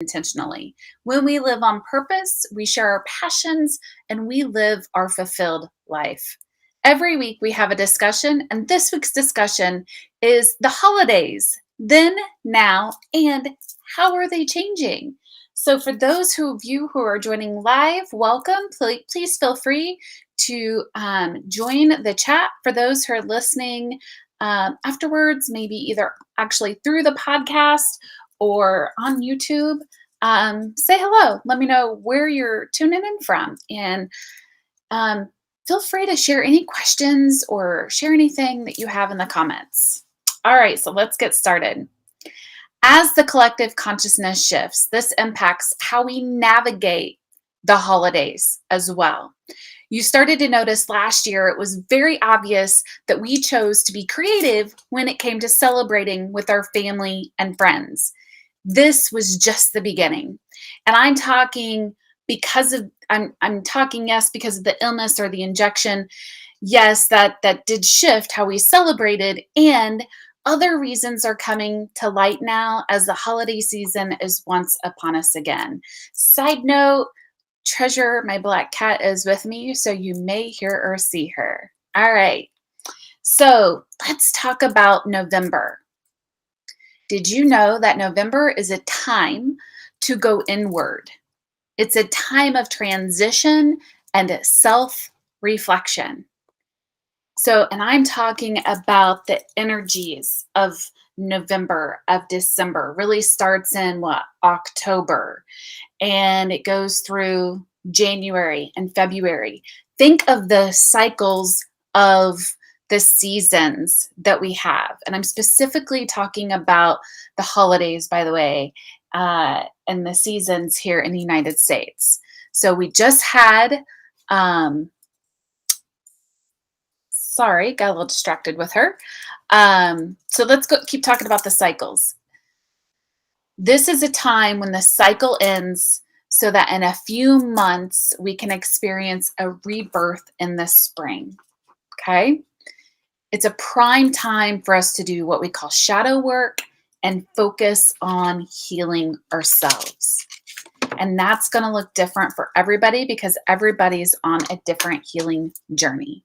intentionally. When we live on purpose, we share our passions and we live our fulfilled life. Every week we have a discussion, and this week's discussion is the holidays, then, now, and how are they changing? So for those of you who are joining live, welcome. Please feel free to join the chat. For those who are listening afterwards, maybe either actually through the podcast or on YouTube, say hello. Let me know where you're tuning in from. And feel free to share any questions or share anything that you have in the comments. All right, so let's get started. As the collective consciousness shifts, this impacts how we navigate the holidays as well. You started to notice last year it was very obvious that we chose to be creative when it came to celebrating with our family and friends. This was just the beginning. And I'm talking because of the illness or the injection. Yes, that did shift how we celebrated, and other reasons are coming to light now as the holiday season is once upon us again. Side note, Treasure, my black cat, is with me, so you may hear or see her. All right, so let's talk about November. Did you know that November is a time to go inward? It's a time of transition and self-reflection. So, and I'm talking about the energies of November, of December, really starts in October, and it goes through January and February. Think of the cycles of the seasons that we have. And I'm specifically talking about the holidays, by the way, and the seasons here in the United States. So we just had, sorry, got a little distracted with her. So let's keep talking about the cycles. This is a time when the cycle ends so that in a few months we can experience a rebirth in the spring, okay? It's a prime time for us to do what we call shadow work and focus on healing ourselves. And that's going to look different for everybody because everybody's on a different healing journey.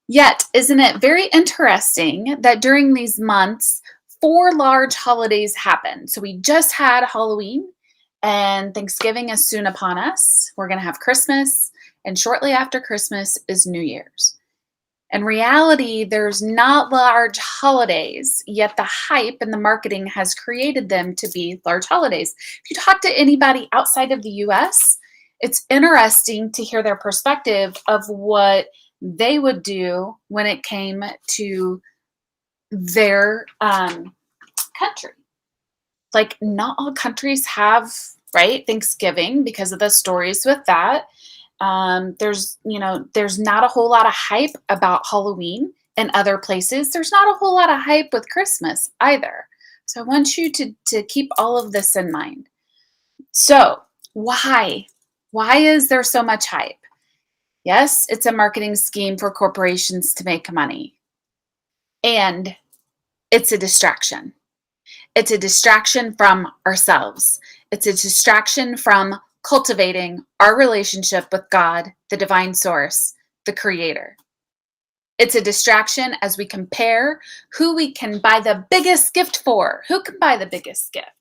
Yet, isn't it very interesting that during these months, 4 large holidays happen? So we just had Halloween, and Thanksgiving is soon upon us. We're going to have Christmas, and shortly after Christmas is New Year's. In reality, there's not large holidays, yet the hype and the marketing has created them to be large holidays. If you talk to anybody outside of the US, it's interesting to hear their perspective of what they would do when it came to their country. Like, not all countries have, right, Thanksgiving because of the stories with that. There's not a whole lot of hype about Halloween in other places. There's not a whole lot of hype with Christmas either. So I want you to keep all of this in mind. So why? Why is there so much hype? Yes, it's a marketing scheme for corporations to make money. And it's a distraction. It's a distraction from ourselves. It's a distraction from cultivating our relationship with God, the divine source, the creator. It's a distraction as we compare who we can buy the biggest gift for. Who can buy the biggest gift?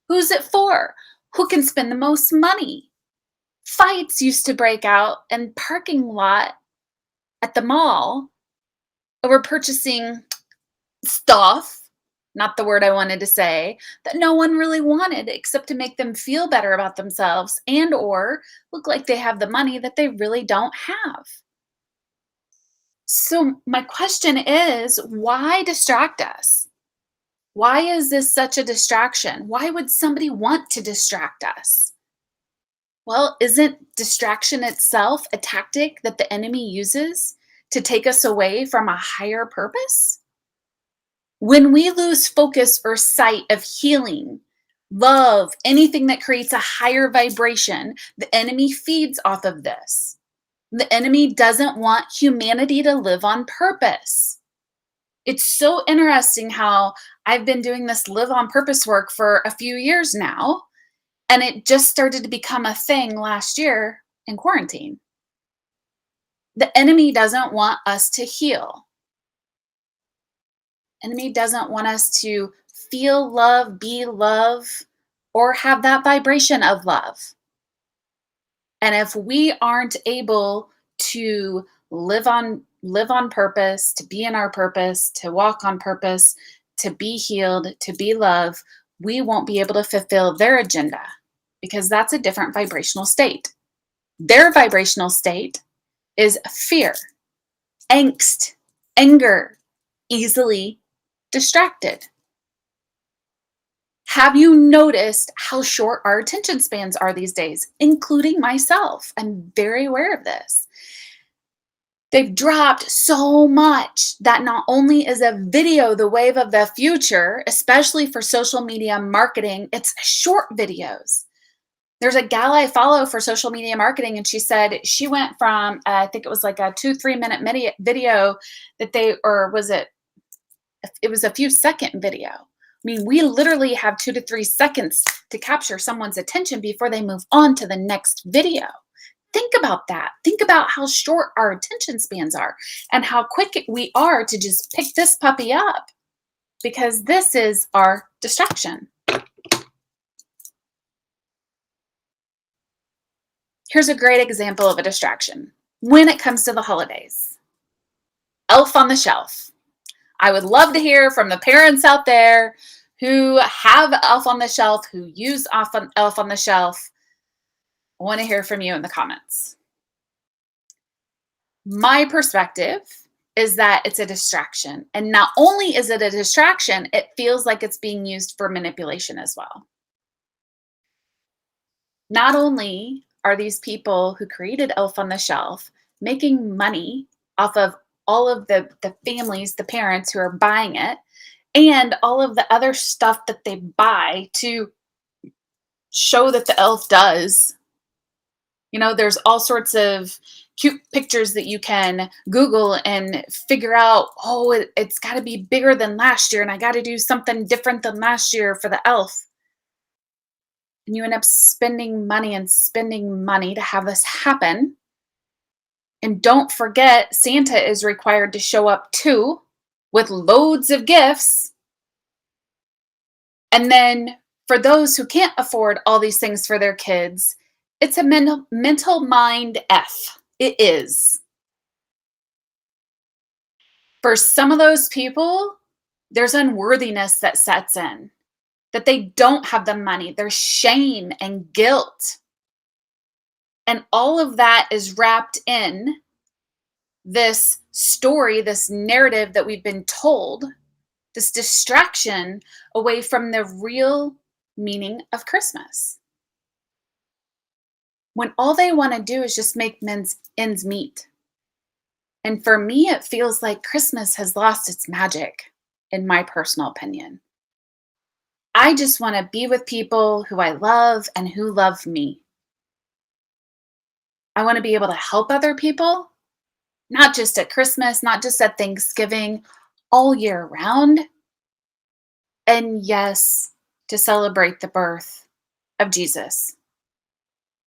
Who's it for? Who can spend the most money? Fights used to break out in parking lot at the mall over purchasing stuff, not the word I wanted to say, that no one really wanted except to make them feel better about themselves and or look like they have the money that they really don't have. So my question is, why distract us? Why is this such a distraction? Why would somebody want to distract us? Well, isn't distraction itself a tactic that the enemy uses to take us away from a higher purpose? When we lose focus or sight of healing, love, anything that creates a higher vibration, the enemy feeds off of this. The enemy doesn't want humanity to live on purpose. It's so interesting how I've been doing this live on purpose work for a few years now, And it just started to become a thing last year in quarantine. The enemy doesn't want us to heal. Enemy doesn't want us to feel love, be love, or have that vibration of love. And if we aren't able to live on purpose, to be in our purpose, to walk on purpose, to be healed, to be love, we won't be able to fulfill their agenda because that's a different vibrational state. Their vibrational state is fear, angst, anger, easily distracted. Have you noticed how short our attention spans are these days, including myself? I'm very aware of this. They've dropped so much that not only is a video the wave of the future, especially for social media marketing, it's short videos. There's a gal I follow for social media marketing, and she said she went from, I think it was like a 2-3 minute video that it was a few second video. I mean, we literally have 2 to 3 seconds to capture someone's attention before they move on to the next video. Think about that. Think about how short our attention spans are and how quick we are to just pick this puppy up because this is our distraction. Here's a great example of a distraction when it comes to the holidays. Elf on the Shelf. I would love to hear from the parents out there who have Elf on the Shelf, who use Elf on the Shelf. I want to hear from you in the comments. My perspective is that it's a distraction. And not only is it a distraction, it feels like it's being used for manipulation as well. Not only are these people who created Elf on the Shelf making money off of all of the families, the parents who are buying it, and all of the other stuff that they buy to show that the elf does. You know, there's all sorts of cute pictures that you can Google and figure out, oh, it's got to be bigger than last year, and I got to do something different than last year for the elf. And you end up spending money to have this happen. And don't forget, Santa is required to show up too with loads of gifts. And then for those who can't afford all these things for their kids, it's a mental mind F. It is. For some of those people, there's unworthiness that sets in, that they don't have the money. There's shame and guilt. And all of that is wrapped in this story, this narrative that we've been told, this distraction away from the real meaning of Christmas. When all they want to do is just make ends meet. And for me, it feels like Christmas has lost its magic, in my personal opinion. I just want to be with people who I love and who love me. I want to be able to help other people, not just at Christmas, not just at Thanksgiving, all year round. And yes, to celebrate the birth of Jesus.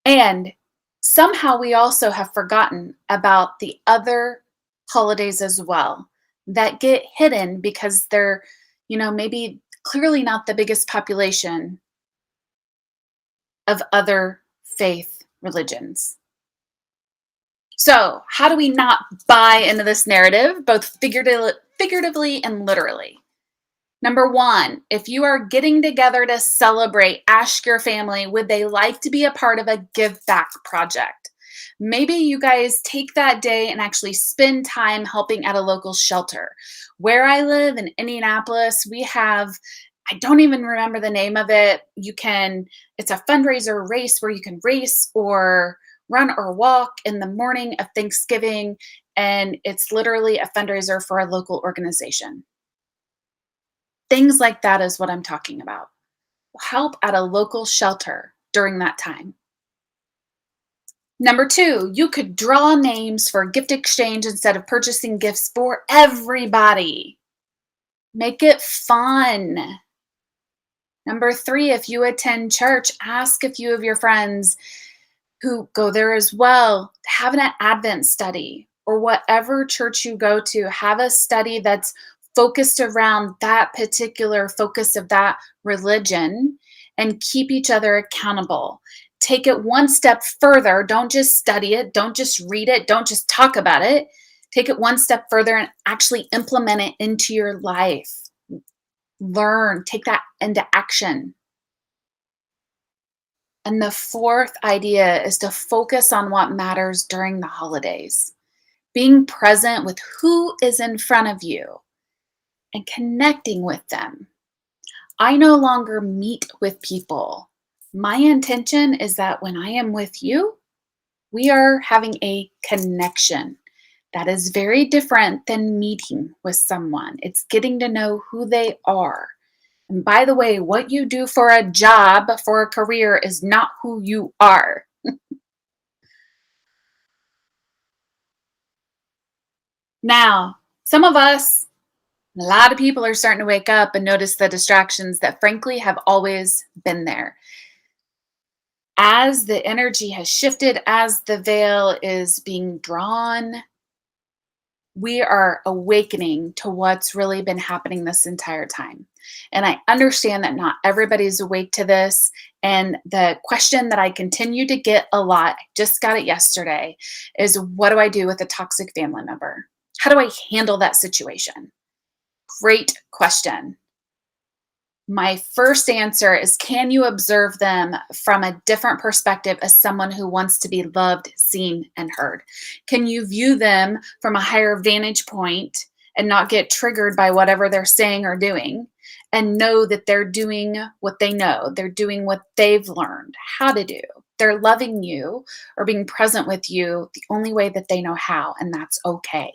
And somehow we also have forgotten about the other holidays as well that get hidden because they're, maybe clearly not the biggest population of other faith religions. So how do we not buy into this narrative, both figuratively and literally? Number one, if you are getting together to celebrate, ask your family, would they like to be a part of a give back project? Maybe you guys take that day and actually spend time helping at a local shelter. Where I live in Indianapolis, we have, I don't even remember the name of it. It's a fundraiser race where you can race or run or walk in the morning of Thanksgiving. And it's literally a fundraiser for a local organization. Things like that is what I'm talking about. Help at a local shelter during that time. Number two, you could draw names for gift exchange instead of purchasing gifts for everybody. Make it fun. Number three, if you attend church, ask a few of your friends who go there as well. Have an Advent study, or whatever church you go to, have a study that's focused around that particular focus of that religion, and keep each other accountable. Take it one step further. Don't just study it, don't just read it, don't just talk about it. Take it one step further and actually implement it into your life. Learn, take that into action. And the fourth idea is to focus on what matters during the holidays. Being present with who is in front of you and connecting with them. I no longer meet with people. My intention is that when I am with you, we are having a connection. That is very different than meeting with someone. It's getting to know who they are. And by the way, what you do for a job, for a career, is not who you are. Now, some of us, a lot of people are starting to wake up and notice the distractions that frankly have always been there. As the energy has shifted, as the veil is being drawn, we are awakening to what's really been happening this entire time. And I understand that not everybody's awake to this. And the question that I continue to get a lot, I just got it yesterday, is what do I do with a toxic family member? How do I handle that situation? Great question. My first answer is, can you observe them from a different perspective as someone who wants to be loved, seen, and heard? Can you view them from a higher vantage point and not get triggered by whatever they're saying or doing, and know that they're doing what they know, they're doing what they've learned how to do? They're loving you or being present with you the only way that they know how, and that's okay.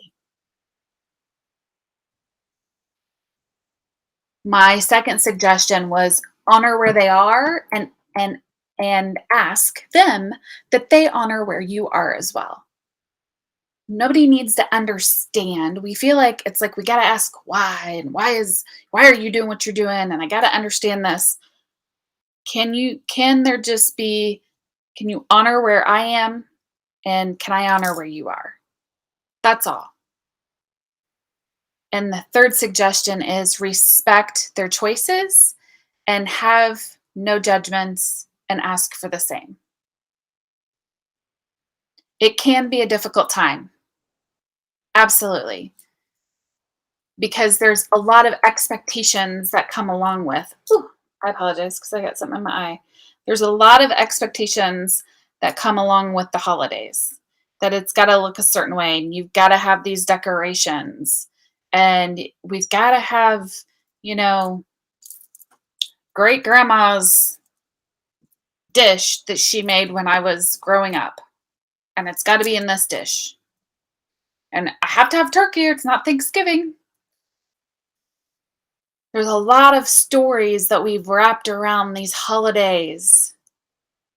My second suggestion was honor where they are, and ask them that they honor where you are as well. Nobody needs to understand. We feel like it's like we got to ask why, and why are you doing what you're doing, and I got to understand this. Can there just be, can you honor where I am, and can I honor where you are? That's all. And the third suggestion is respect their choices and have no judgments and ask for the same. It can be a difficult time. Absolutely. Because there's a lot of expectations that come along with. Ooh, I apologize because I got something in my eye. There's a lot of expectations that come along with the holidays, that it's got to look a certain way, and you've got to have these decorations, and we've got to have, you know, great grandma's dish that she made when I was growing up, and it's got to be in this dish. And I have to have turkey, or it's not Thanksgiving. There's a lot of stories that we've wrapped around these holidays,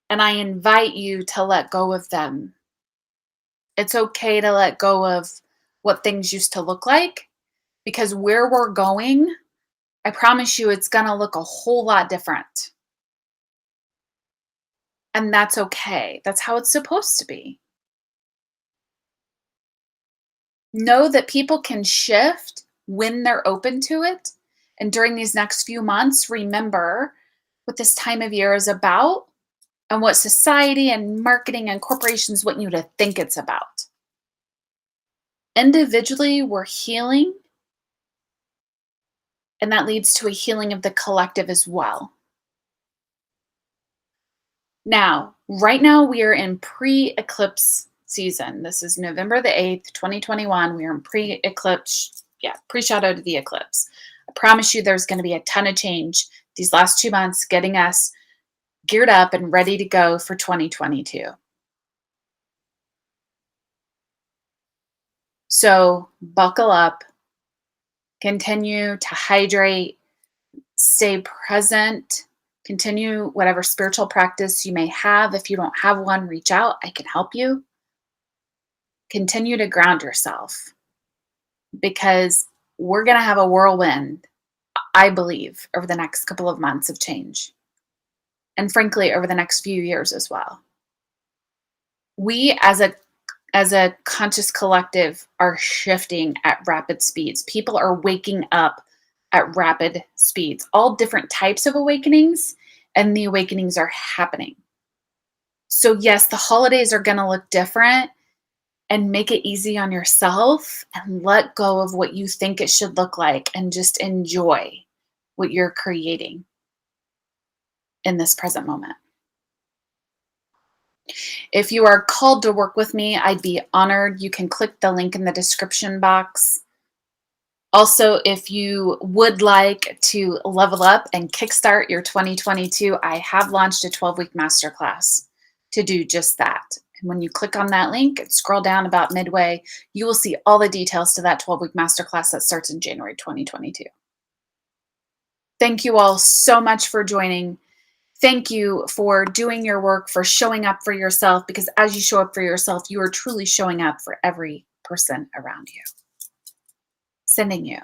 and I invite you to let go of them. It's okay to let go of what things used to look like, because where we're going, I promise you it's going to look a whole lot different. And that's okay. That's how it's supposed to be. Know that people can shift when they're open to it. And during these next few months, remember what this time of year is about and what society and marketing and corporations want you to think it's about. Individually, we're healing, and that leads to a healing of the collective as well. Now, right now, we are in pre-eclipse season. This is November the 8th, 2021. We are in pre-eclipse, pre-shadow to the eclipse. I promise you there's going to be a ton of change these last 2 months, getting us geared up and ready to go for 2022. So buckle up, continue to hydrate, stay present, continue whatever spiritual practice you may have. If you don't have one, reach out. I can help you. Continue to ground yourself, because we're going to have a whirlwind. I believe, over the next couple of months of change. And frankly, over the next few years as well. We as a conscious collective are shifting at rapid speeds. People are waking up at rapid speeds, all different types of awakenings, and the awakenings are happening. So yes, the holidays are going to look different, and make it easy on yourself and let go of what you think it should look like and just enjoy what you're creating in this present moment. If you are called to work with me, I'd be honored. You can click the link in the description box. Also, if you would like to level up and kickstart your 2022, I have launched a 12-week masterclass to do just that. And when you click on that link and scroll down about midway, you will see all the details to that 12-week masterclass that starts in January 2022. Thank you all so much for joining. Thank you for doing your work, for showing up for yourself, because as you show up for yourself, you are truly showing up for every person around you. Sending you